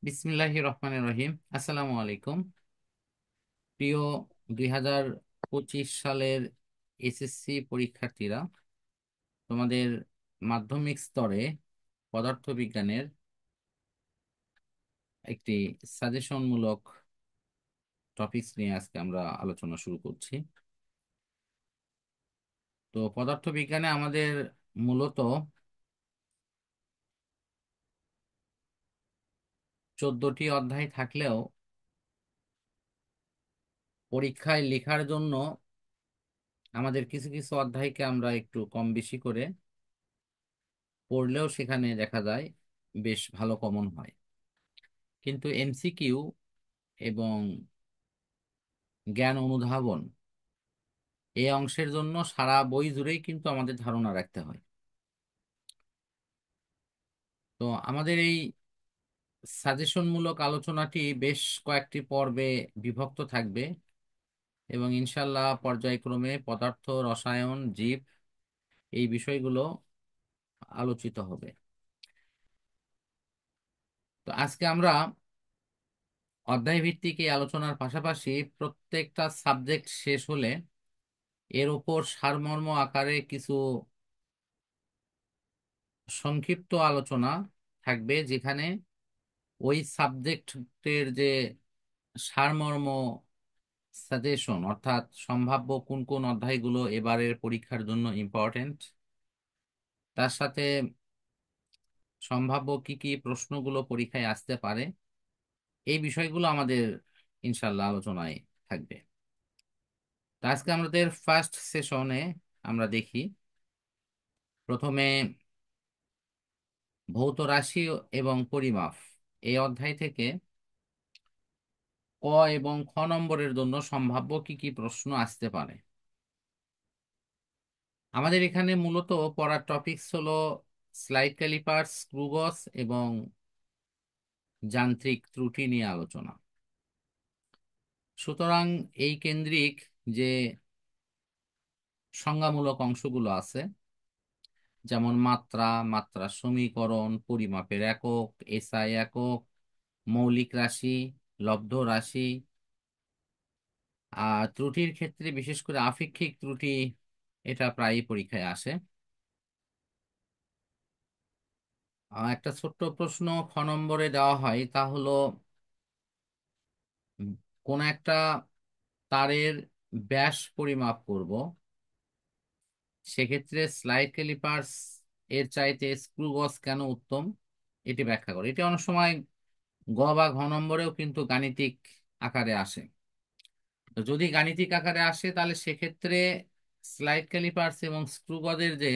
বিসমিল্লাহির রহমানির রহিম। আসসালামু আলাইকুম। প্রিয় 2025 সালের এসএসসি পরীক্ষার্থীরা, তোমাদের মাধ্যমিক স্তরে পদার্থবিজ্ঞানের একটি সাজেশনমূলক টপিকস নিয়ে আজকে আমরা আলোচনা শুরু করছি। তো পদার্থবিজ্ঞানে আমাদের মূলত 14টি অধ্যায় থাকলেও পরীক্ষায় লেখার জন্য আমাদের কিছু কিছু অধ্যায়কে আমরা একটু কম বেশি করে পড়লেও সেখানে দেখা যায় বেশ ভালো কমন হয়। কিন্তু এমসিকিউ এবং জ্ঞান অনুধাবন এই অংশের জন্য সারা বই জুড়েই কিন্তু আমাদের ধারণা রাখতে হয়। তো আমাদের এই সাজেশনমূলক আলোচনাটি বেশ কয়েকটি পর্বে বিভক্ত থাকবে এবং ইনশাল্লাহ পর্যায়ক্রমে পদার্থ, রসায়ন, জীব এই বিষয়গুলো আলোচিত হবে। তো আজকে আমরা অধ্যায় ভিত্তিক এই আলোচনার পাশাপাশি প্রত্যেকটা সাবজেক্ট শেষ হলে এর উপর সারমর্ম আকারে কিছু সংক্ষিপ্ত আলোচনা থাকবে, যেখানে ওই সাবজেক্টের যে সারমর্ম, সাজেশন অর্থাৎ সম্ভাব্য কোন কোন অধ্যায়গুলো এবারের পরীক্ষার জন্য ইম্পর্টেন্ট, তার সাথে সম্ভাব্য কি কি প্রশ্নগুলো পরীক্ষায় আসতে পারে, এই বিষয়গুলো আমাদের ইনশাল্লাহ আলোচনায় থাকবে। তো আজকে আমাদের ফার্স্ট সেশনে আমরা দেখি প্রথমে ভৌত রাশি এবং পরিমাপ এই অধ্যায় থেকে ক এবং খ নম্বরের জন্য সম্ভাব্য কি কি প্রশ্ন আসতে পারে। আমাদের এখানে মূলত পড়ার টপিকস হলো স্লাইড ক্যালিপার, স্ক্রু গজ এবং যান্ত্রিক ত্রুটি নিয়ে আলোচনা। সুতরাং এই কেন্দ্রিক যে সংজ্ঞামূলক অংশগুলো আছে, যেমন মাত্রা, মাত্রা সমীকরণ, পরিমাপের একক, এসআই একক, মৌলিক রাশি, লব্ধ রাশি, আর ত্রুটির ক্ষেত্রে বিশেষ করে আপেক্ষিক ত্রুটি, এটা প্রায়ই পরীক্ষায় আসে। একটা ছোট্ট প্রশ্ন খ নম্বরে দেওয়া হয়, তা হলো উম, কোন একটা তারের ব্যাস পরিমাপ করব, সেক্ষেত্রে স্লাইড ক্যালিপার্স এর চাইতে স্ক্রু গজ কেন উত্তম, এটি ব্যাখ্যা করে। এটি অনেক সময় গ বা ঘ নম্বরেও কিন্তু গাণিতিক আকারে আসে। তো যদি গাণিতিক আকারে আসে তাহলে সেক্ষেত্রে স্লাইড ক্যালিপার্স এবং স্ক্রু গজের যে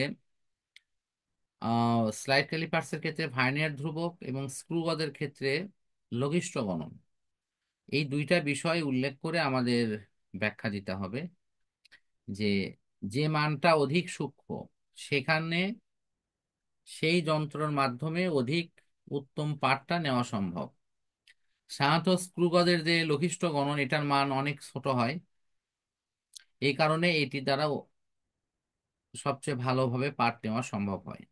স্লাইড ক্যালিপার্সের ক্ষেত্রে ভার্নিয়ার ধ্রুবক এবং স্ক্রু গজের ক্ষেত্রে লঘিষ্ঠ গণন, এই দুইটা বিষয় উল্লেখ করে আমাদের ব্যাখ্যা দিতে হবে যে যে মানটা অধিক সূক্ষ্ম সেখানে সেই যন্ত্রের মাধ্যমে অধিক উত্তম পাঠটা নেওয়া সম্ভব। সাধারণত স্ক্রু গজের যে লঘিষ্ঠ গণন এটার মান অনেক ছোট হয়, এই কারণে এটি দ্বারা সবচেয়ে ভালোভাবে পাঠ নেওয়া সম্ভব হয়।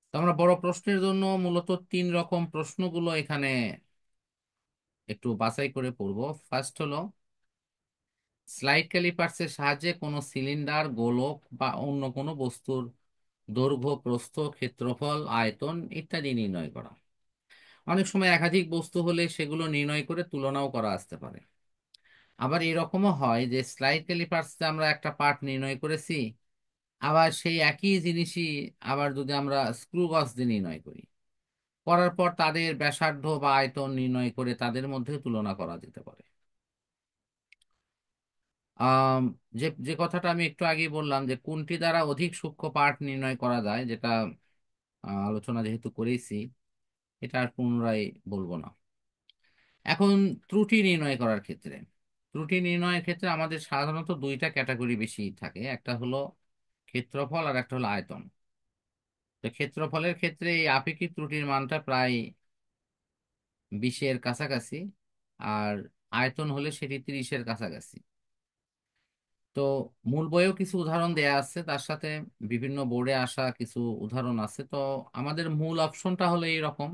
তো আমরা বড় প্রশ্নের জন্য মূলত তিন রকম প্রশ্নগুলো এখানে একটু বাছাই করে পড়ব। ফার্স্ট হলো স্লাইড ক্যালিপার্সের সাহায্যে কোনো সিলিন্ডার, গোলক বা অন্য কোনো বস্তুর দৈর্ঘ্য, প্রস্থ, ক্ষেত্রফল, আয়তন ইত্যাদি নির্ণয় করা। অনেক সময় একাধিক বস্তু হলে সেগুলো নির্ণয় করে তুলনাও করা আসতে পারে। আবার এরকমও হয় যে স্লাইড ক্যালিপার্সে আমরা একটা পার্ট নির্ণয় করেছি, আবার সেই একই জিনিসই আবার যদি আমরা স্ক্রু গজ দিয়ে নির্ণয় করি, করার পর তাদের ব্যাসার্ধ বা আয়তন নির্ণয় করে তাদের মধ্যে তুলনা করা যেতে পারে। আম, যে যে কথাটা আমি একটু আগে বললাম যে কোনটি দ্বারা অধিক সূক্ষ্ম পার্ট নির্ণয় করা যায়, যেটা আলোচনা যেহেতু করেছি এটা আর পুনরায় বলবো না। এখন ত্রুটি নির্ণয় করার ক্ষেত্রে, ত্রুটি নির্ণয়ের ক্ষেত্রে আমাদের সাধারণত দুইটা ক্যাটাগরি বেশি থাকে, একটা হলো ক্ষেত্রফল আর একটা হলো আয়তন। তো ক্ষেত্রফলের ক্ষেত্রে এই আপেক্ষিক ত্রুটির মানটা প্রায় 20-এর কাছাকাছি, আর আয়তন হলে সেটি 30-এর কাছাকাছি। তো মূল বইয়েও কিছু উদাহরণ দেয়া আছে, তার সাথে বিভিন্ন বোর্ডে আসা কিছু উদাহরণ আছে। তো আমাদের মূল অপশনটা হলো এইরকম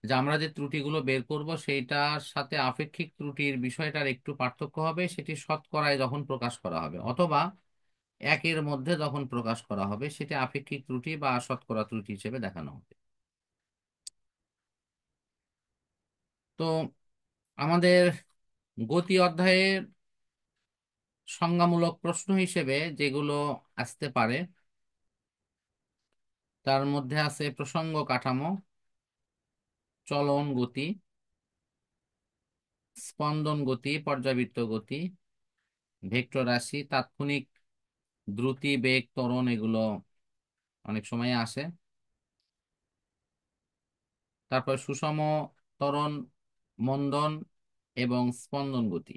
যে আমরা যে ত্রুটিগুলো বের করব সেইটার সাথে আপেক্ষিক ত্রুটির বিষয়টার একটু পার্থক্য হবে, সেটি শতকরায় যখন প্রকাশ করা হবে, অথবা একের মধ্যে যখন প্রকাশ করা হবে সেটি আপেক্ষিক ত্রুটি বা শতকরা ত্রুটি হিসেবে দেখানো হবে। তো আমাদের গতি অধ্যায়ের সংজ্ঞামূলক প্রশ্ন হিসেবে যেগুলো আসতে পারে তার মধ্যে আছে প্রসঙ্গ কাঠামো, চলন গতি, স্পন্দন গতি, পর্যাবৃত্ত গতি, ভেক্টর রাশি, তাৎক্ষণিক দ্রুতি, বেগ, ত্বরণ, এগুলো অনেক সময় আসে। তারপর সুষম ত্বরণ, মন্দন এবং স্পন্দন গতি।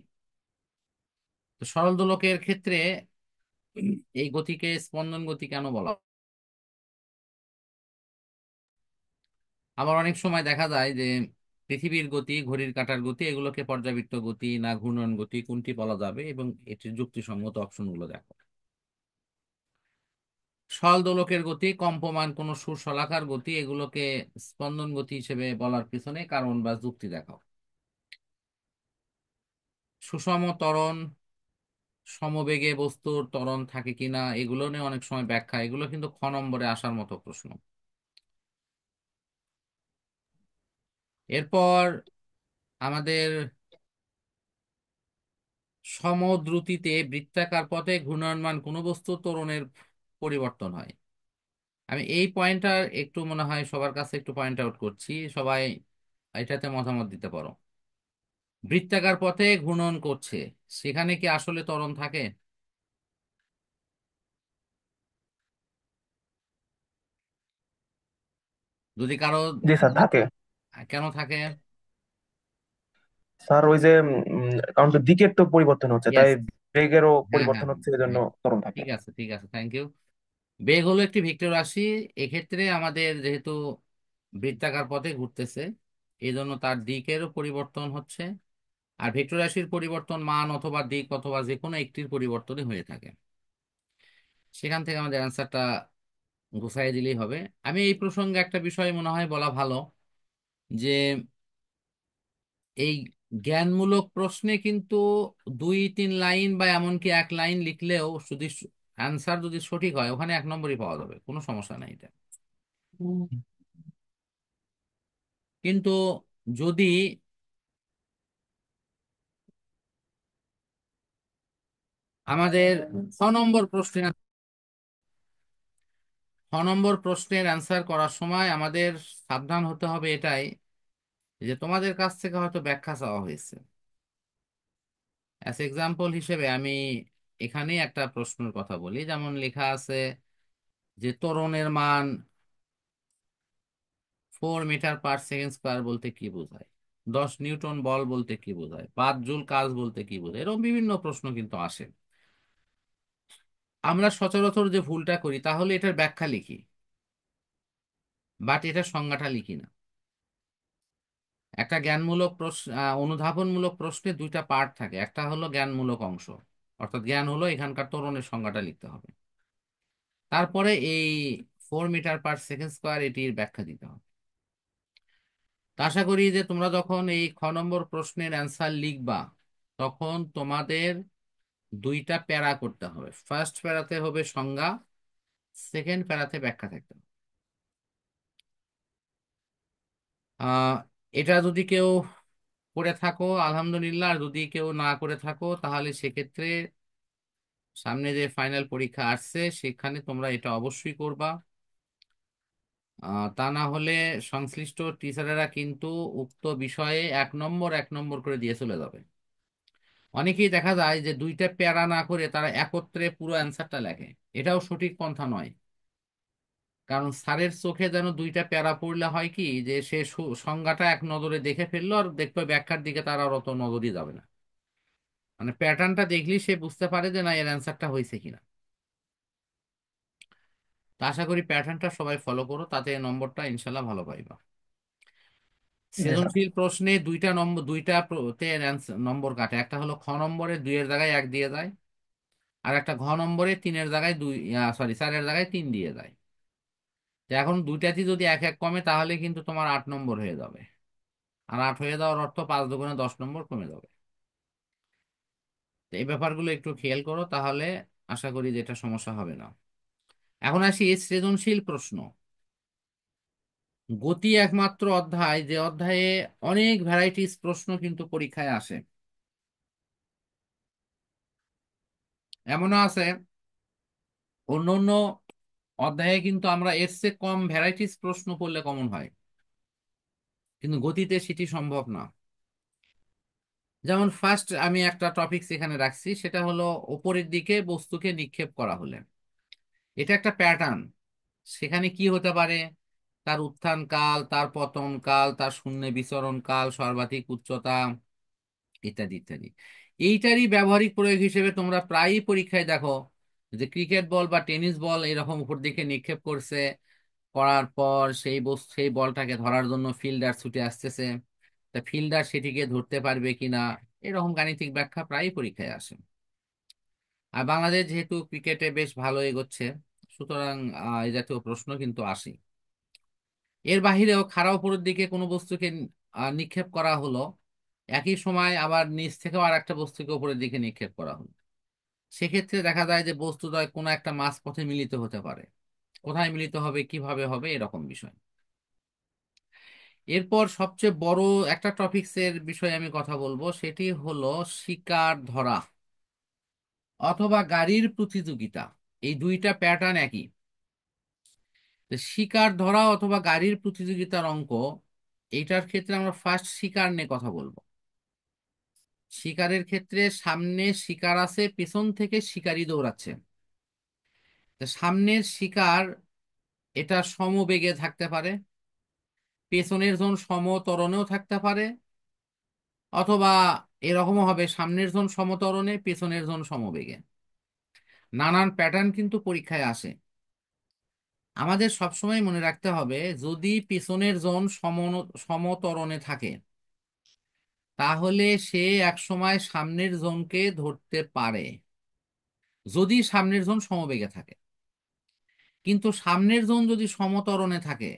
তো সরল দোলকের ক্ষেত্রে এই গতিকে স্পন্দন গতি কেন বলা হয়? আবার অনেক সময় দেখা যায় যে পৃথিবীর গতি, ঘড়ির কাঁটার গতি, এগুলোকে পর্যাবৃত্ত গতি না ঘূর্ণন গতি কোনটি বলা যাবে, এবং এটির যুক্তিসঙ্গত অপশনগুলো দেখো। সরল দোলকের গতি, কম্পমান কোন সুর শলাকার গতি, এগুলোকে স্পন্দন গতি হিসেবে বলার পিছনে কারণ বা যুক্তি দেখাও। সুষম ত্বরণ, সমবেগে বস্তুর ত্বরণ থাকে কিনা, এগুলো নিয়ে অনেক সময় ব্যাখ্যা, এগুলো কিন্তু খ নম্বরে আসার মতো প্রশ্ন। এরপর আমাদের সমদ্রুতিতে বৃত্তাকার পথে ঘূর্ণায়মান কোনো বস্তু ত্বরণের পরিবর্তন হয়। আমি এই পয়েন্টটা একটু মনে হয় সবার কাছে একটু পয়েন্ট আউট করছি, সবাই এটাতে মতামত দিতে পারো। বৃত্তাকার পথে ঘূর্ণন করছে, সেখানে কি আসলে ত্বরণ থাকে? যদি কারো, জি স্যার, থাকে। কেন থাকে? স্যার ওই যে কারণ তো দিকের তো পরিবর্তন হচ্ছে, তাই ইয়েস। বেগেরও হ্যাঁ, হ্যাঁ, পরিবর্তন হ্যাঁ, হচ্ছে, এজন্য হ্যাঁ। ত্বরণ থাকে। ঠিক আছে, ঠিক আছে, থ্যাংক ইউ। বেগ হলো একটি ভেক্টর রাশি। এক্ষেত্রে আমাদের যেহেতু বৃত্তাকার পথে ঘুরতেছে, এই জন্য তার দিকেরও পরিবর্তন হচ্ছে। আর ভেক্টর রাশির পরিবর্তন মান অথবা দিক অথবা যে কোনো একটির পরিবর্তনই হয়ে থাকে। সেখান থেকে আমাদের অ্যান্সারটা গুছাই দিলেই হবে। আমি এই প্রসঙ্গে একটা বিষয় মনে হয় বলা ভালো, যে এই জ্ঞানমূলক প্রশ্নে কিন্তু 2-3 লাইন বা এমনকি 1 লাইন লিখলেও যদি অ্যান্সার যদি সঠিক হয়, ওখানে 1 নম্বরই পাওয়া যাবে, কোনো সমস্যা নাই এটা। কিন্তু যদি আমাদের 6 নম্বর প্রশ্নের অ্যান্সার করার সময় আমাদের সাবধান হতে হবে এটাই, যে তোমাদের কাছ থেকে হয়তো ব্যাখ্যা চাওয়া হয়েছে। অ্যাজ এক্সাম্পল হিসেবে আমি এখানে একটা প্রশ্নের কথা বলি, যেমন লেখা আছে যে ত্বরণের মান 4 মিটার/সেকেন্ড স্কোয়ার বলতে কি বোঝায়, 10 নিউটন বল বলতে কি বোঝায়, 5 জুল কাজ বলতে কি বোঝায়, এরকম বিভিন্ন প্রশ্ন কিন্তু আসে। আমরা সচরাচর যে ভুলটা করি তাহলে এটার ব্যাখ্যা লিখি, বাট এটার সংজ্ঞাটা লিখি না। একটা জ্ঞানমূলক প্রশ্ন, অনুধাবনমূলক প্রশ্নে 2টা পার্ট থাকে, একটা হলো জ্ঞানমূলক অংশ, অর্থাৎ জ্ঞান হলো এখানকার ত্বরণের সংজ্ঞাটা লিখতে হবে, তারপরে এই 4 মিটার/সেকেন্ড স্কোয়ার এটির ব্যাখ্যা দিতে হবে। তা আশা করি যে তোমরা যখন এই খ নম্বর প্রশ্নের অ্যান্সার লিখবা, তখন তোমাদের 2টা প্যারা করতে হবে। ফার্স্ট প্যারাতে হবে সংজ্ঞা, সেকেন্ড প্যারাতে ব্যাখ্যা থাকতে হবে। আহ এটা যদি কেউ করে থাকো আলহামদুলিল্লাহ, আর যদি কেউ না করে থাকো তাহলে সেক্ষেত্রে সামনে যে ফাইনাল পরীক্ষা আসছে সেখানে তোমরা এটা অবশ্যই করবা। তা না হলে সংশ্লিষ্ট টিচারেরা কিন্তু উক্ত বিষয়ে 1 নম্বর 1 নম্বর করে দিয়ে চলে যাবে। অনেকেই দেখা যায় যে 2টা প্যারা না করে তারা একত্রে পুরো অ্যান্সারটা লেখে, এটাও সঠিক পন্থা নয়। কারণ স্যারের চোখে যেন 2টা প্যারা পড়লে হয় কি, যে সে সংজ্ঞাটা এক নজরে দেখে ফেললো, আর দেখবে ব্যাখ্যার দিকে তার আর অত নজরই যাবে না। মানে প্যাটার্নটা দেখলেই সে বুঝতে পারে যে না, এর অ্যান্সারটা হয়েছে কিনা। তো আশা করি প্যাটার্নটা সবাই ফলো করো, তাতে নম্বরটা ইনশাল্লাহ ভালো পাইবা। জি স্যার। সৃজনশীল প্রশ্নে 2টা নম্বর, 2তে নম্বর কাটে, একটা হলো খ নম্বরে 2-এর জায়গায় 1 দিয়ে যায়, আর একটা ঘ নম্বরে 3-এর জায়গায় 2, সরি 4-এর জায়গায় 3 দিয়ে যায়। তো এখন 2টাতে যদি 1-1 কমে তাহলে কিন্তু তোমার 8 নম্বর হয়ে যাবে। আর 8 হয়ে যাওয়ার অর্থ 5 দুগুণে 10 নম্বর কমে যাবে। তো এই ব্যাপারগুলো একটু খেয়াল করো, তাহলে আশা করি যে এটা সমস্যা হবে না। এখন আসি সৃজনশীল প্রশ্ন। গতি একমাত্র অধ্যায় যে অধ্যায়ে অনেক ভ্যারাইটিস প্রশ্ন কিন্তু পরীক্ষায় আসে। এমনও আছে অন্য অন্য অধ্যায়ে কিন্তু আমরা এর চেয়ে কম ভ্যারাইটিস প্রশ্ন করলে কমন হয়, কিন্তু গতিতে সেটি সম্ভব না। যেমন ফার্স্ট আমি একটা টপিকস এখানে রাখছি, সেটা হলো ওপরের দিকে বস্তুকে নিক্ষেপ করা হলে এটা একটা প্যাটার্ন। সেখানে কি হতে পারে, তার উত্থান কাল, তার পতন কাল, তার শূন্যে বিচরণ কাল, সর্বাধিক উচ্চতা, ইত্যাদি ইত্যাদি। এইটারই ব্যবহারিক প্রয়োগ হিসেবে তোমরা প্রায়ই পরীক্ষায় দেখো যে ক্রিকেট বল বা টেনিস বল এরকম উপর দিকে নিক্ষেপ করছে, করার পর সেই বলটাকে ধরার জন্য ফিল্ডার ছুটে আসতেছে, তা ফিল্ডার সেটিকে ধরতে পারবে কিনা, এরকম গাণিতিক ব্যাখ্যা প্রায়ই পরীক্ষায় আসে। আর বাংলাদেশ যেহেতু ক্রিকেটে বেশ ভালো এগোচ্ছে, সুতরাং এই জাতীয় প্রশ্ন কিন্তু আসে। এর বাহিরেও খাড়া উপরের দিকে কোনো বস্তুকে নিক্ষেপ করা হলো, একই সময় আবার নিচ থেকেও আর একটা বস্তুকে উপরের দিকে নিক্ষেপ করা হলো, সেক্ষেত্রে দেখা যায় যে বস্তুদ্বয় কোনো একটা মাঝপথে মিলিত হতে পারে। কোথায় মিলিত হবে, কিভাবে হবে, এরকম বিষয়। এরপর সবচেয়ে বড় একটা টপিকসের বিষয়ে আমি কথা বলবো, সেটি হলো শিকার ধরা অথবা গাড়ির প্রতিযোগিতা। এই দুইটা প্যাটার্ন একই। তো শিকার ধরা অথবা গাড়ির প্রতিযোগিতার অঙ্ক, এইটার ক্ষেত্রে আমরা ফার্স্ট শিকার নিয়ে কথা বলবো। শিকারের ক্ষেত্রে সামনে শিকার আছে, পেছন থেকে শিকারি দৌড়াচ্ছে। তো সামনের শিকার এটা সমবেগে থাকতে পারে, পেছনের জন সমত্বরণেও থাকতে পারে, অথবা এরকমও হবে সামনের জন সমত্বরণে পেছনের জন সমবেগে। নানান প্যাটার্ন কিন্তু পরীক্ষায় আসে। আমাদের সবসময় মনে রাখতে হবে যদি পেছনের জন সমত্বরণে থাকে, তাহলে সে একসময় সামনের জনকে ধরতে পারে, যদি সামনের জন সমবেগে থাকে। কিন্তু সামনের জন যদি সমত্বরণে থাকে,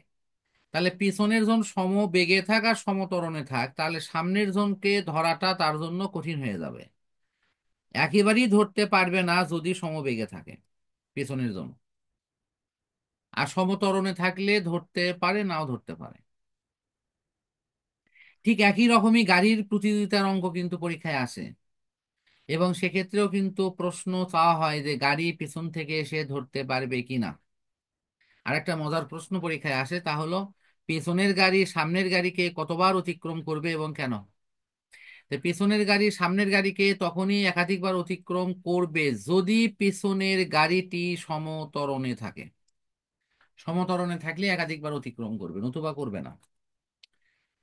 তাহলে পিছনের জন সমবেগে থাক আর সমত্বরণে থাক, তাহলে সামনের জনকে ধরাটা তার জন্য কঠিন হয়ে যাবে। একেবারেই ধরতে পারবে না যদি সমবেগে থাকে পেছনের জন, আর সমত্বরণে থাকলে ধরতে পারে, নাও ধরতে পারে। ঠিক একই রকমই গাড়ির প্রতিযোগিতার অঙ্ক কিন্তু পরীক্ষায় আসে, এবং সেক্ষেত্রেও কিন্তু প্রশ্ন চাওয়া হয় যে গাড়ি পিছন থেকে এসে ধরতে পারবে কিনা। আর একটা মজার প্রশ্ন পরীক্ষায় আসে, তা হলো পেছনের গাড়ি সামনের গাড়িকে কতবার অতিক্রম করবে এবং কেন। তো পেছনের গাড়ি সামনের গাড়িকে তখনই একাধিকবার অতিক্রম করবে যদি পেছনের গাড়িটি সমত্বরণে থাকে। সমত্বরণে থাকলে একাধিকবার অতিক্রম করবে, নতুবা করবে না।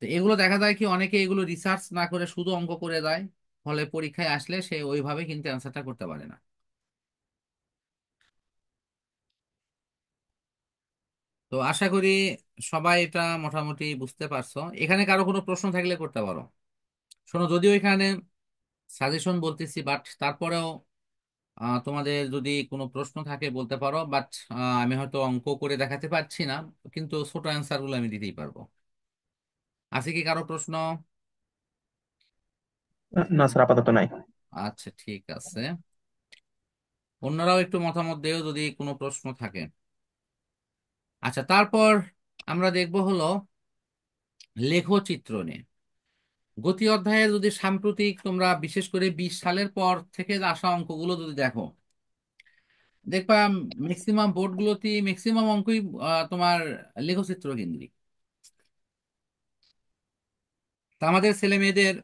তো এগুলো দেখা যায় কি অনেকে এগুলো রিসার্চ না করে শুধু অঙ্ক করে দেয়, ফলে পরীক্ষায় আসলে সে ওইভাবে কিন্তু অ্যান্সারটা করতে পারে না। তো আশা করি সবাই এটা মোটামুটি বুঝতে পারছো। এখানে কারো কোনো প্রশ্ন থাকলে করতে পারো। শোনো, যদিও এখানে সাজেশন বলতেছি, বাট তারপরেও তোমাদের যদি কোনো প্রশ্ন থাকে বলতে পারো, বাট আমি হয়তো অঙ্ক করে দেখাতে পারছি না, কিন্তু ছোট অ্যান্সার গুলো আমি দিতেই পারবো। আছে কি কারো প্রশ্ন? না স্যার, আপাতত নাই। আচ্ছা, ঠিক আছে। অন্যরাও একটু মতামত দেও যদি কোনো প্রশ্ন থাকে। আচ্ছা, তারপর আমরা দেখব হলো লেখচিত্র নিয়ে। গতি অধ্যায়ে যদি সাম্প্রতিক তোমরা বিশেষ করে 20 সালের পর থেকে আসা অঙ্কগুলো যদি দেখো, দেখবা ম্যাক্সিমাম বোর্ডগুলোতে ম্যাক্সিমাম অঙ্কই তোমার লেখচিত্র কেন্দ্রিক। তা আমাদের ছেলে মেয়েদের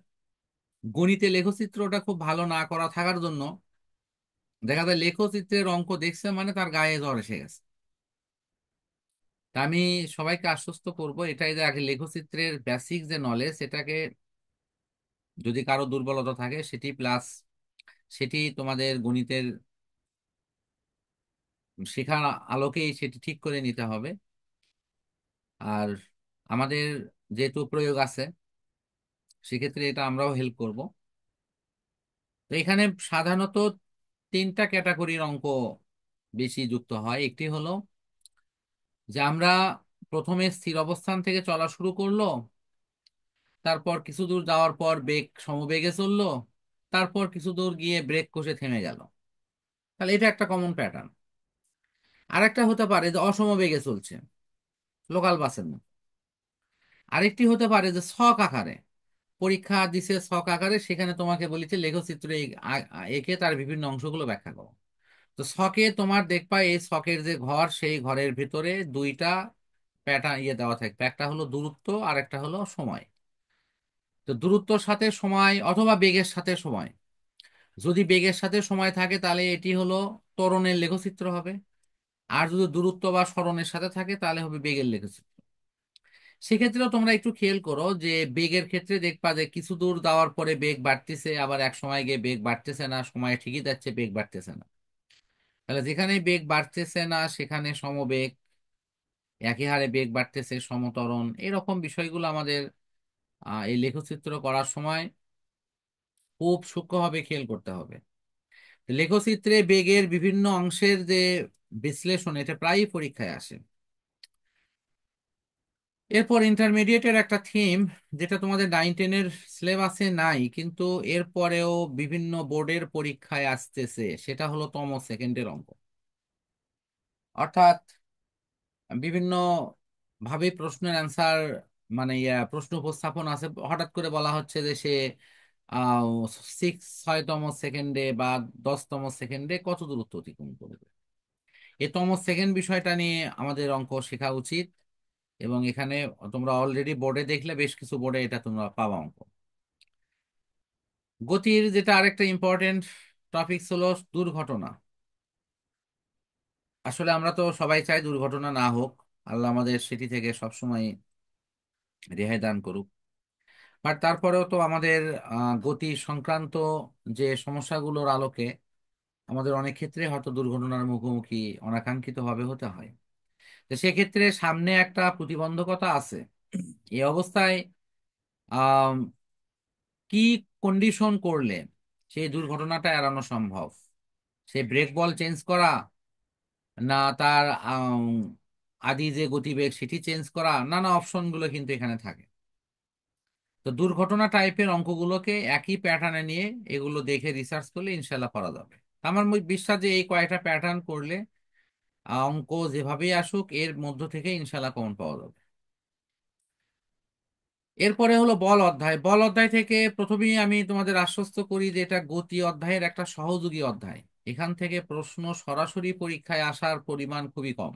গণিতে লেখচিত্রটা খুব ভালো না করা থাকার জন্য দেখা যায় লেখচিত্রের অঙ্ক দেখছে মানে তার গায়ে জ্বর এসে গেছে। তা আমি সবাইকে আশ্বস্ত করব এটাই যে আগে লেখচিত্রের বেসিক যে নলেজ, এটাকে যদি কারো দুর্বলতা থাকে সেটি প্লাস সেটি তোমাদের গণিতের শেখার আলোকেই সেটি ঠিক করে নিতে হবে। আর আমাদের যেহেতু প্রয়োগ আছে, সেক্ষেত্রে এটা আমরাও হেল্প করব। তো এখানে সাধারণত তিনটা ক্যাটাগরির অঙ্ক বেশি যুক্ত হয়। একটি হলো যে আমরা প্রথমে স্থির অবস্থান থেকে চলা শুরু করলো, তারপর কিছু দূর যাওয়ার পর বেগ সমবেগে চললো, তারপর কিছু দূর গিয়ে ব্রেক কষে থেমে গেল। তাহলে এটা একটা কমন প্যাটার্ন। আরেকটা হতে পারে যে অসমবেগে চলছে, লোকাল বাসের মতো। আরেকটি হতে পারে যে ছক আকারে পরীক্ষা দিছে, ছক আকারে সেখানে তোমাকে বলেছে লেখচিত্র এঁকে তার বিভিন্ন অংশগুলো ব্যাখ্যা করো। তো ছকে তোমার দেখবা এই ছকের যে ঘর, সেই ঘরের ভিতরে দুইটা প্যাটার্ন দেওয়া থাকবে, একটা হলো দূরত্ব আর একটা হলো সময়। তো দূরত্বর সাথে সময় অথবা বেগের সাথে সময়, যদি বেগের সাথে সময় থাকে তাহলে এটি হলো ত্বরণের লেখচিত্র হবে। আর যদি দূরত্ব বা সরণের সাথে থাকে তাহলে হবে বেগের লেখচিত্র। সেক্ষেত্রেও তোমরা একটু খেয়াল করো যে বেগের ক্ষেত্রে দেখবা যে কিছু দূর যাওয়ার পরে বেগ বাড়তেছে, আবার এক সময় গিয়ে বেগ বাড়তেছে না, সময় ঠিকই যাচ্ছে, বেগ বাড়তেছে না। তাহলে যেখানে বেগ বাড়তেছে না সেখানে সমবেগ, একই হারে বেগ বাড়তেছে সমত্বরণ, এরকম বিষয়গুলো আমাদের এই লেখচিত্র করার সময় খুব সূক্ষ্মভাবে খেয়াল করতে হবে। লেখচিত্রে বেগের বিভিন্ন অংশের যে বিশ্লেষণ, এটা প্রায়ই পরীক্ষায় আসে। এরপর ইন্টারমিডিয়েটের একটা থিম, যেটা তোমাদের 9-10-এর সিলেবাসে নাই কিন্তু এরপরেও বিভিন্ন বোর্ডের পরীক্ষায় আসতেছে, সেটা হলো তম সেকেন্ডের অঙ্ক। অর্থাৎ বিভিন্ন ভাবে প্রশ্নের অ্যান্সার, মানে প্রশ্ন উপস্থাপন আছে, হঠাৎ করে বলা হচ্ছে যে সে 6তম সেকেন্ডে বা 10তম সেকেন্ডে কত দূরত্ব অতিক্রম করবে। এই তম সেকেন্ড বিষয়টা নিয়ে আমাদের অঙ্ক শেখা উচিত। এবং এখানে তোমরা অলরেডি বোর্ডে দেখলে, বেশ কিছু বোর্ডে এটা তোমরা পাবা অঙ্ক। গতির যেটা আরেকটা ইম্পর্টেন্ট টপিক হলো দুর্ঘটনা। আসলে আমরা তো সবাই চাই দুর্ঘটনা না হোক, আল্লাহ আমাদের সেটি থেকে সবসময় রেহাই দান করুক। বাট তারপরেও তো আমাদের গতি সংক্রান্ত যে সমস্যাগুলোর আলোকে আমাদের অনেক ক্ষেত্রে হয়তো দুর্ঘটনার মুখোমুখি অনাকাঙ্ক্ষিতভাবে হতে হয়। তো সেক্ষেত্রে সামনে একটা প্রতিবন্ধকতা আছে। এই অবস্থায় আহ কি কন্ডিশন করলে সেই দুর্ঘটনাটা এড়ানো সম্ভব? সে ব্রেক বল চেঞ্জ করা, না তার আদি যে গতিবেগ সেটি চেঞ্জ করা, নানা অপশনগুলো কিন্তু এখানে থাকে। তো দুর্ঘটনা টাইপের অঙ্কগুলোকে একই প্যাটার্নে নিয়ে এগুলো দেখে রিসার্চ করলে ইনশাল্লাহ করা যাবে। আমার বিশ্বাস যে এই কয়েকটা প্যাটার্ন করলে অঙ্ক যেভাবেই আসুক এর মধ্য থেকে ইনশাল্লাহ কমন পাওয়া যাবে। এরপরে হলো বল অধ্যায়। বল অধ্যায় থেকে প্রথমেই আমি তোমাদের আশ্বস্ত করি যে এটা গতি অধ্যায়ের একটা সহযোগী অধ্যায়। এখান থেকে প্রশ্ন সরাসরি পরীক্ষায় আসার পরিমাণ খুবই কম।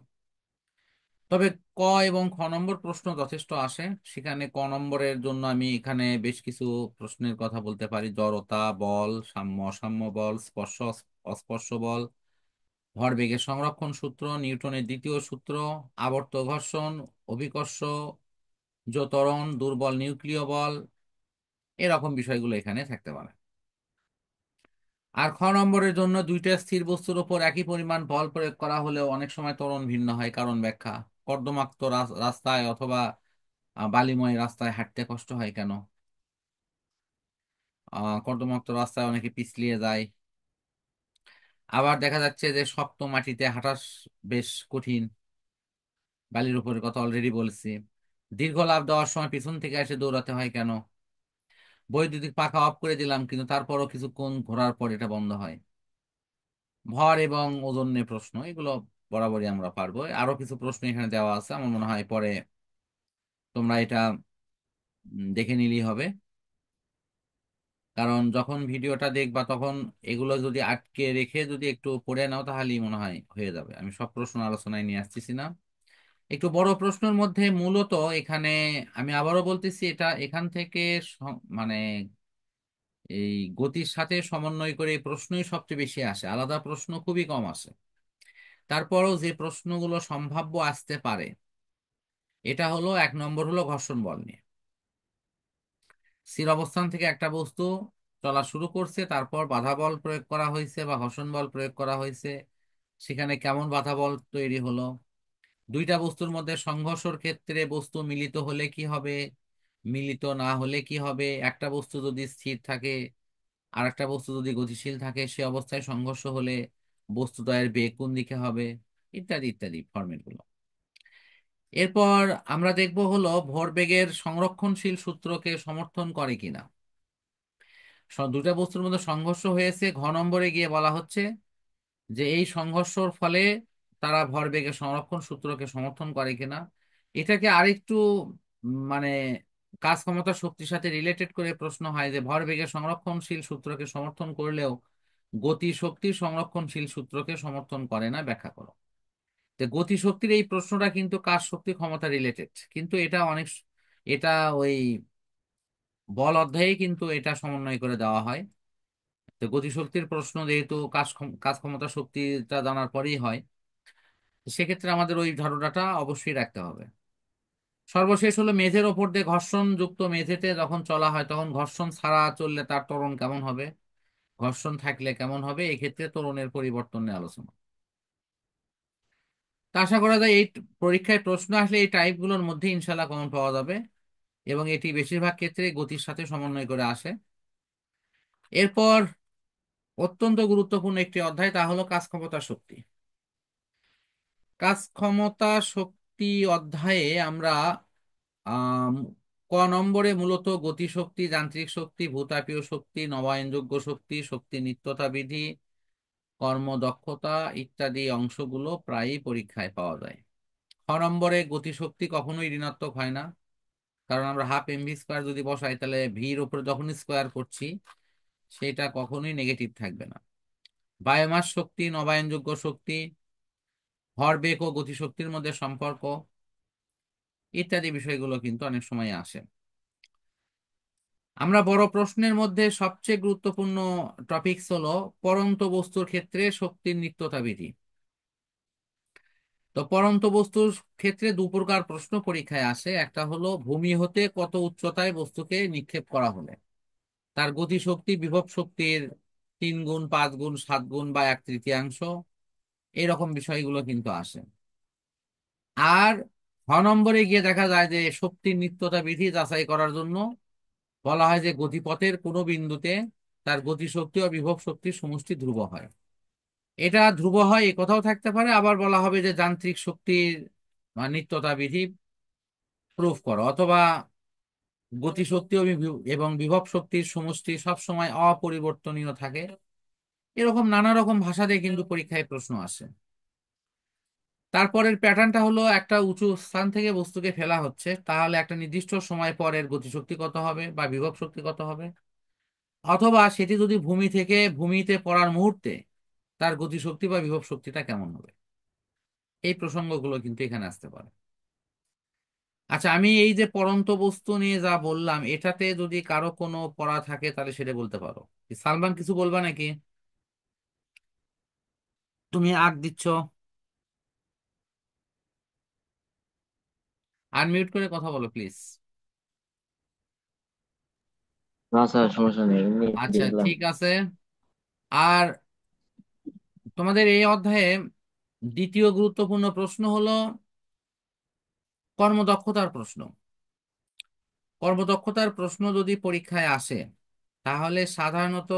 তবে ক এবং খ নম্বর প্রশ্ন যথেষ্ট আসে। সেখানে ক নম্বরের জন্য আমি এখানে বেশ কিছু প্রশ্নের কথা বলতে পারি: জড়তা বল, সাম্য অসাম্য বল, স্পর্শ অস্পর্শ বল, ভরবেগের সংরক্ষণ সূত্র, নিউটনের দ্বিতীয় সূত্র, আবর্ত ঘর্ষণ, অভিকর্ষ, ত্বরণ, দুর্বল নিউক্লিয় বল, এরকম বিষয়গুলো এখানে থাকতে পারে। আর খ নম্বরের জন্য দুইটা স্থির বস্তুর উপর একই পরিমাণ বল প্রয়োগ করা হলেও অনেক সময় ত্বরণ ভিন্ন হয়, কারণ ব্যাখ্যা। কর্দমাক্ত রাস্তায় অথবা বালিময় রাস্তায় হাঁটতে কষ্ট হয় কেন? কর্দমাক্ত রাস্তায় অনেকে পিছলিয়ে যায়। আবার দেখা যাচ্ছে যে শক্ত মাটিতে হাঁটা বেশ কঠিন, বালির উপরের কথা অলরেডি বলছি। দীর্ঘ লাফ দেওয়ার সময় পিছন থেকে এসে দৌড়াতে হয় কেন? বৈদ্যুতিক পাখা অফ করে দিলাম কিন্তু তারপরও কিছুক্ষণ ঘোরার পর এটা বন্ধ হয়। ভর এবং ওজন নিয়ে প্রশ্ন, এগুলো বরাবরই আমরা পারবো। আরো কিছু প্রশ্ন এখানে দেওয়া আছে, আমার মনে হয় পরে তোমরা এটা দেখে নিলেই হবে। কারণ যখন ভিডিওটা দেখবা তখন এগুলো যদি আটকে রেখে যদি একটু পড়ে নাও তাহলেই মনে হয় হয়ে যাবে। আমি সব প্রশ্ন আলোচনায় নিয়ে আসতেছি না। একটু বড় প্রশ্নের মধ্যে মূলত এখানে আমি আবারও বলতেছি, এটা এখান থেকে মানে এই গতির সাথে সমন্বয় করে এই প্রশ্নই সবচেয়ে বেশি আসে, আলাদা প্রশ্ন খুবই কম আসে। তারপরও যে প্রশ্নগুলো সম্ভাব্য আসতে পারে, এটা হলো এক নম্বর হলো ঘর্ষণ বল নিয়ে। স্থির অবস্থান থেকে একটা বস্তু চলা শুরু করছে, তারপর বাধা বল প্রয়োগ করা হয়েছে বা ঘর্ষণ বল প্রয়োগ করা হয়েছে, সেখানে কেমন বাধা বল তৈরি হলো। দুইটা বস্তুর মধ্যে সংঘর্ষের ক্ষেত্রে বস্তু মিলিত হলে কি হবে, মিলিত না হলে কি হবে, একটা বস্তু যদি স্থির থাকে আর একটা বস্তু যদি গতিশীল থাকে, সে অবস্থায় সংঘর্ষ হলে বস্তুদ্বয়ের বেগ কোন দিকে হবে, ইত্যাদি ইত্যাদি ফরম্যাট গুলো। এরপর আমরা দেখব হলো ভরবেগের সংরক্ষণশীল সূত্রকে সমর্থন করে কিনা। দুটা বস্তুর মধ্যে সংঘর্ষ হয়েছে, ঘ নম্বরে গিয়ে বলা হচ্ছে যে এই সংঘর্ষর ফলে তারা ভরবেগের সংরক্ষণ সূত্রকে সমর্থন করে কিনা। এটাকে আরেকটু মানে কাজ ক্ষমতা শক্তির সাথে রিলেটেড করে প্রশ্ন হয় যে ভরবেগের সংরক্ষণশীল সূত্রকে সমর্থন করলেও গতি শক্তির সংরক্ষণশীল সূত্রকে সমর্থন করে না, ব্যাখ্যা করো। তো গতি শক্তির এই প্রশ্নটা কিন্তু কাজ শক্তি ক্ষমতা রিলেটেড, কিন্তু এটা এটা ওই বল অধ্যায়ে কিন্তু এটা সমন্বয় করে দেওয়া হয়। তো গতিশক্তির প্রশ্ন যেহেতু কাজ ক্ষমতা শক্তিটা জানার পরেই হয়, সেক্ষেত্রে আমাদের ওই ধারণাটা অবশ্যই রাখতে হবে। সর্বশেষ হলো মেঝের ওপর দিয়ে ঘর্ষণ যুক্ত মেঝেতে যখন চলা হয় তখন ঘর্ষণ ছাড়া চললে তার ত্বরণ কেমন হবে, ঘর্ষণ থাকলে কেমন হবে, এক্ষেত্রে ত্বরণের পরিবর্তন নিয়ে আলোচনা। তা আশা করা যায় এই পরীক্ষায় প্রশ্ন আসলে এই টাইপগুলোর মধ্যে ইনশাল্লাহ কমন পাওয়া যাবে, এবং এটি বেশিরভাগ ক্ষেত্রে গতির সাথে সমন্বয় করে আসে। এরপর অত্যন্ত গুরুত্বপূর্ণ একটি অধ্যায়, তা হলো কাজ ক্ষমতা শক্তি। কাজ ক্ষমতা শক্তি অধ্যায়ে আমরা আম, ক নম্বরে মূলত গতিশক্তি, যান্ত্রিক শক্তি, ভূতাপীয় শক্তি, নবায়নযোগ্য শক্তি, শক্তি নিত্যতা বিধি, কর্মদক্ষতা ইত্যাদি অংশগুলো প্রায়ই পরীক্ষায় পাওয়া যায়। খ নম্বরে গতিশক্তি কখনোই ঋণাত্মক হয় না, কারণ আমরা হাফ এমভি স্কোয়ার যদি বসাই তাহলে ভির উপরে যখন স্কোয়ার করছি সেটা কখনোই নেগেটিভ থাকবে না। বায়োমাস শক্তি, নবায়নযোগ্য শক্তি, ভরবেগ ও গতিশক্তির মধ্যে সম্পর্ক ইত্যাদি বিষয়গুলো কিন্তু অনেক সময় আসে। আমরা বড় প্রশ্নের মধ্যে সবচেয়ে গুরুত্বপূর্ণ টপিকস হলো পরন্ত বস্তুর ক্ষেত্রে শক্তির নিত্যতা বিধি। তো পরন্ত বস্তুর ক্ষেত্রে দু প্রকার প্রশ্ন পরীক্ষায় আসে, একটা হলো ভূমি হতে কত উচ্চতায় বস্তুকে নিক্ষেপ করা হলে তার গতিশক্তি বিভব শক্তির 3 গুণ, 5 গুণ, 7 গুণ বা 1/3 এরকম বিষয়গুলো কিন্তু আসে। আর খ নম্বরে গিয়ে দেখা যায় যে শক্তির নিত্যতা বিধি যাচাই করার জন্য বলা হয় যে গতিপথের কোনো বিন্দুতে তার গতিশক্তি ও বিভব শক্তির সমষ্টি ধ্রুব হয়। এটা ধ্রুব হয় এ কথাও থাকতে পারে, আবার বলা হবে যে যান্ত্রিক শক্তির নিত্যতা বিধি প্রুফ করো, অথবা গতিশক্তি ও এবং বিভব শক্তির সমষ্টি সবসময় অপরিবর্তনীয় থাকে। এরকম নানা রকম ভাষা দিয়ে কিন্তু পরীক্ষায় প্রশ্ন আসে। তারপরের প্যাটার্নটা হলো একটা উঁচু স্থান থেকে বস্তুকে ফেলা হচ্ছে, তাহলে একটা নির্দিষ্ট সময় পরের গতিশক্তি কত হবে বা বিভব শক্তি কত হবে, অথবা সেটি যদি ভূমি থেকে ভূমিতে পড়ার মুহূর্তে তার গতিশক্তি বা বিভব শক্তিটা কেমন হবে। এই প্রসঙ্গগুলো কিন্তু এখানে আসতে পারে। আচ্ছা, আমি এই যে পড়ন্ত বস্তু নিয়ে যা বললাম এটাতে যদি কারো কোনো পড়া থাকে তাহলে সেটা বলতে পারো। সালমান কিছু বলবা নাকি? তুমি আগ দিচ্ছ, আনমিউট করে কথা বলো প্লিজ। না স্যার, সমস্যা নেই, এমনি আচ্ছা দেখলাম। ঠিক আছে। আর তোমাদের এই অধ্যায়ে দ্বিতীয় গুরুত্বপূর্ণ প্রশ্ন হলো কর্মদক্ষতার প্রশ্ন। কর্মদক্ষতার প্রশ্ন যদি পরীক্ষায় আসে তাহলে সাধারণত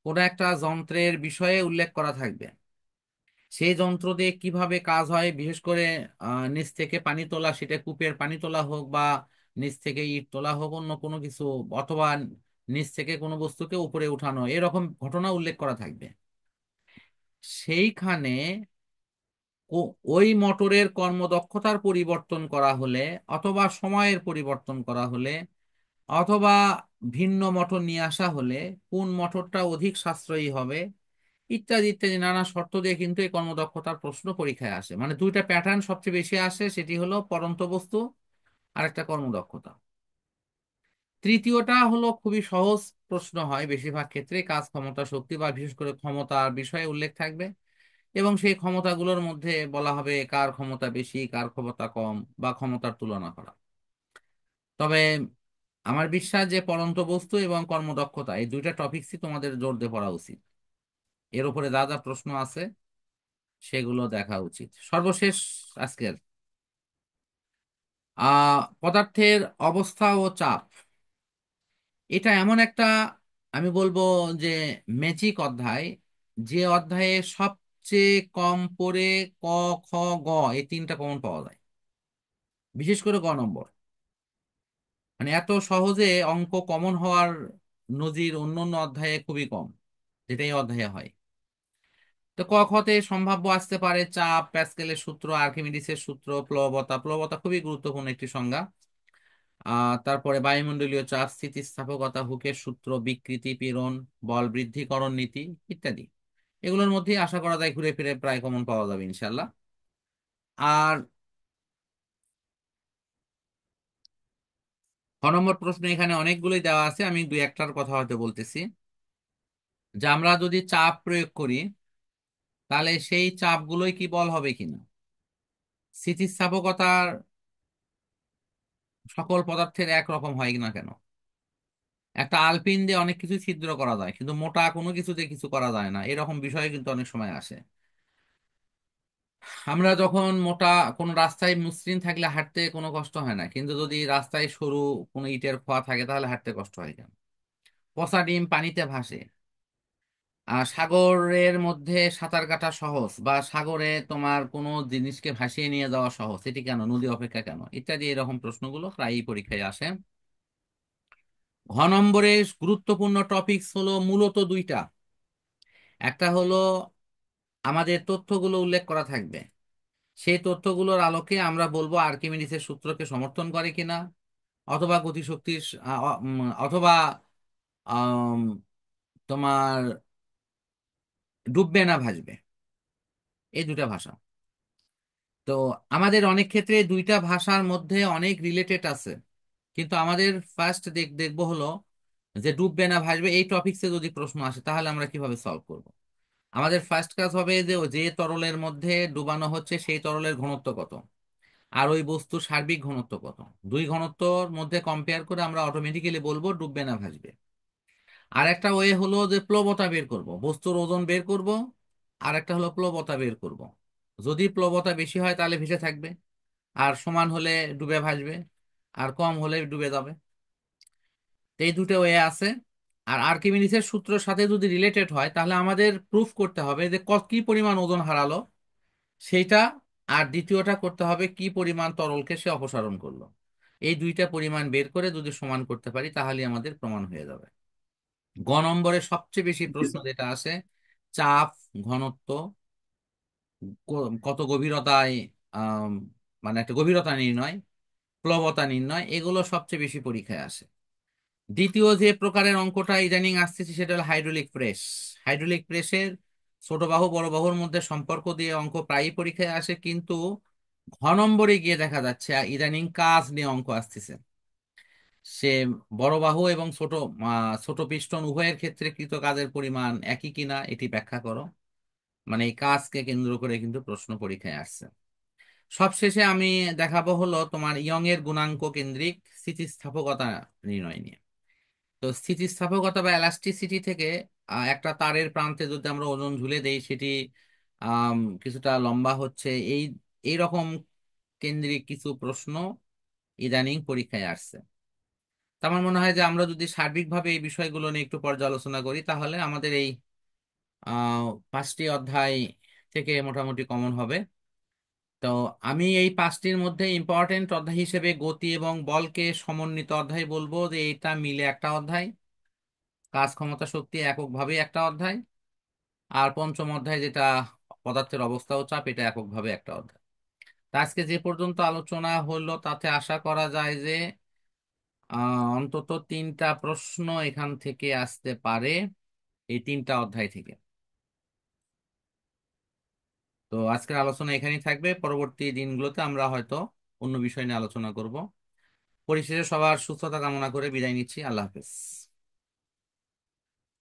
কোনো একটা যন্ত্রের বিষয়ে উল্লেখ করা থাকবে, সেই যন্ত্র দিয়ে কিভাবে কাজ হয়, বিশেষ করে নিচ থেকে পানি তোলা, সেটা কূপের পানি তোলা হোক বা নিচ থেকে ইট তোলা হোক, অন্য কোনো কিছু, অথবা নিচ থেকে কোনো বস্তুকে উপরে উঠানো, এরকম ঘটনা উল্লেখ করা থাকবে। সেইখানে ওই মোটরের কর্মদক্ষতার পরিবর্তন করা হলে, অথবা সময়ের পরিবর্তন করা হলে, অথবা ভিন্ন মোটর নিয়ে আসা হলে কোন মোটরটা অধিক সাশ্রয়ী হবে, ইত্যাদি ইত্যাদি নানা শর্ত দিয়ে কিন্তু এই কর্মদক্ষতার প্রশ্ন পরীক্ষায় আসে। মানে দুইটা প্যাটার্ন সবচেয়ে বেশি আসে, সেটি হলো পরন্ত বস্তু আর একটা কর্মদক্ষতা। তৃতীয়টা হলো খুবই সহজ প্রশ্ন হয়, বেশিরভাগ ক্ষেত্রে কাজ ক্ষমতা শক্তি বা বিশেষ করে ক্ষমতার বিষয়ে উল্লেখ থাকবে, এবং সেই ক্ষমতাগুলোর মধ্যে বলা হবে কার ক্ষমতা বেশি কার ক্ষমতা কম বা ক্ষমতার তুলনা করা। তবে আমার বিশ্বাস যে পরন্ত বস্তু এবং কর্মদক্ষতা এই দুইটা টপিকসই তোমাদের জোর দিয়ে পড়া উচিত। এর উপরে যা যা প্রশ্ন আছে সেগুলো দেখা উচিত। সর্বশেষ আজকের পদার্থের অবস্থা ও চাপ, এটা এমন একটা, আমি বলবো যে ম্যাজিক অধ্যায়, যে অধ্যায়ে সবচেয়ে কম পড়ে ক, খ, গ এই তিনটা কমন পাওয়া যায়। বিশেষ করে গ নম্বর। মানে এত সহজে অঙ্ক কমন হওয়ার নজির অন্য অন্য অধ্যায়ে খুবই কম, যেটা এই অধ্যায়ে হয়। তো ক খতে সম্ভাব্য আসতে পারে চাপ, প্যাসকেলের সূত্র, আর্কিমিডিসের সূত্র, প্লবতা। প্লবতা খুবই গুরুত্বপূর্ণ একটি সংজ্ঞা। তারপরে বায়ুমণ্ডলীয় চাপ, স্থিতিস্থাপকতা, হুকের সূত্র, বিকৃতি, পীড়ন, বল বৃদ্ধিকরণ নীতি ইত্যাদি। এগুলোর মধ্যে আশা করা যায় ঘুরে ফিরে প্রায় কমন পাওয়া যাবে ইনশাল্লাহ। আর খ নম্বর প্রশ্ন এখানে অনেকগুলোই দেওয়া আছে, আমি দুই একটার কথা হয়তো বলতেছি। যে আমরা যদি চাপ প্রয়োগ করি, তাহলে সেই চাপগুলোই কি বল হবে কিনা। স্থিতিস্থাপকতার সকল পদার্থের এক রকম হয় না কেন? একটা আলপিন দিয়ে অনেক কিছু ছিদ্র করা যায়, কিন্তু মোটা কোনো কিছুতে কিছু করা যায় না, এরকম বিষয় কিন্তু অনেক সময় আসে। আমরা যখন মোটা কোনো রাস্তায় মসৃণ থাকলে হাঁটতে কোনো কষ্ট হয় না, কিন্তু যদি রাস্তায় সরু কোনো ইটের খোয়া থাকে তাহলে হাঁটতে কষ্ট হয় কেন? পচা ডিম পানিতে ভাসে। আর সাগরের মধ্যে সাঁতার কাটা সহজ, বা সাগরে তোমার কোনো জিনিসকে ভাসিয়ে নিয়ে যাওয়া সহজ, এটি কেন, নদী অপেক্ষা কেন, ইত্যাদি এরকম প্রশ্নগুলো প্রায়ই পরীক্ষায় আসে। ঘ নম্বরে গুরুত্বপূর্ণ টপিকস হলো মূলত দুইটা। একটা হলো আমাদের তথ্যগুলো উল্লেখ করা থাকবে, সেই তথ্যগুলোর আলোকে আমরা বলবো আর্কিমিডিসের সূত্রকে সমর্থন করে কিনা, অথবা গতিশক্তির অথবা আম, তোমার ডুববে না ভাসবে, এই দুটা ভাষা। তো আমাদের অনেক ক্ষেত্রে দুইটা ভাষার মধ্যে অনেক রিলেটেড আছে, কিন্তু আমাদের ফার্স্ট দেখবো হলো যে ডুববে না ভাসবে এই টপিকসে যদি প্রশ্ন আসে তাহলে আমরা কিভাবে সলভ করব। আমাদের ফার্স্ট কাজ হবে যে যে তরলের মধ্যে ডুবানো হচ্ছে সেই তরলের ঘনত্ব কত, আর ওই বস্তুর সার্বিক ঘনত্ব কত। দুই ঘনত্বর মধ্যে কম্পেয়ার করে আমরা অটোমেটিক্যালি বলবো ডুববে না ভাসবে। আর একটা ওয়ে হলো যে প্লবতা বের করব, বস্তুর ওজন বের করব। আর একটা হলো প্লবতা বের করব। যদি প্লবতা বেশি হয় তাহলে ভেসে থাকবে, আর সমান হলে ডুবে ভাসবে, আর কম হলে ডুবে যাবে। তো এই দুটো ওয়ে আছে। আর আর্কিমিডিসের সূত্রের সাথে যদি রিলেটেড হয় তাহলে আমাদের প্রুফ করতে হবে যে কি পরিমাণ ওজন হারালো সেইটা। আর দ্বিতীয়টা করতে হবে কি পরিমাণ তরলকে সে অপসারণ করলো। এই দুইটা পরিমাণ বের করে যদি সমান করতে পারি তাহলে আমাদের প্রমাণ হয়ে যাবে। গ নম্বরে সবচেয়ে বেশি প্রশ্ন যেটা আসে, চাপ, ঘনত্ব, কত গভীরতায়, আম, মানে একটা গভীরতা নির্ণয়, প্লবতা নির্ণয়, এগুলো সবচেয়ে বেশি পরীক্ষায় আসে। দ্বিতীয় যে প্রকারের অঙ্কটা ইদানিং আসতেছে সেটা হলো হাইড্রোলিক প্রেস। হাইড্রোলিক প্রেসের ছোট বাহু বড় বাহুর মধ্যে সম্পর্ক দিয়ে অঙ্ক প্রায়ই পরীক্ষায় আসে, কিন্তু ঘ নম্বরে গিয়ে দেখা যাচ্ছে ইদানিং কাজ নিয়ে অঙ্ক আসতেছে। সে বড় বাহু এবং ছোট পিস্টন উভয়ের ক্ষেত্রে কৃত কাজের পরিমাণ একই কিনা এটি ব্যাখ্যা করো। মানে এই কাজকে কেন্দ্র করে কিন্তু প্রশ্ন পরীক্ষায় আসছে। সবশেষে আমি দেখাবো হলো তোমার ইয়ং এর গুণাঙ্ক কেন্দ্রিক স্থিতিস্থাপকতা নির্ণয় নিয়ে। তো স্থিতিস্থাপকতা বা এলাস্টিসিটি থেকে একটা তারের প্রান্তে যদি আমরা ওজন ঝুলে দেই সেটি কিছুটা লম্বা হচ্ছে, এই রকম কেন্দ্রিক কিছু প্রশ্ন ইদানিং পরীক্ষায় আসছে। তো আমার মনে হয় যে আমরা যদি সার্বিকভাবে এই বিষয়গুলো নিয়ে একটু পর্যালোচনা করি তাহলে আমাদের এই আহ 5টি অধ্যায় থেকে মোটামুটি কমন হবে। তো আমি এই 5টির মধ্যে ইম্পর্টেন্ট অধ্যায় হিসেবে গতি এবং বলকে সমন্বিত অধ্যায় বলবো, যে এটা মিলে একটা অধ্যায়। কাজ, ক্ষমতা, শক্তি এককভাবে একটা অধ্যায়। আর পঞ্চম অধ্যায় যেটা পদার্থের অবস্থা ও চাপ, এটা এককভাবে একটা অধ্যায়। তা আজকে যে পর্যন্ত আলোচনা হলো তাতে আশা করা যায় যে অন্তত 3টা প্রশ্ন এখান থেকে আসতে পারে, এই 3টা অধ্যায় থেকে। তো আজকের আলোচনা এখানেই থাকবে, পরবর্তী দিনগুলোতে আমরা হয়তো অন্য বিষয় নিয়ে আলোচনা করব। পরিশেষে সবার সুস্থতা কামনা করে বিদায় নিচ্ছি। আল্লাহ হাফেজ।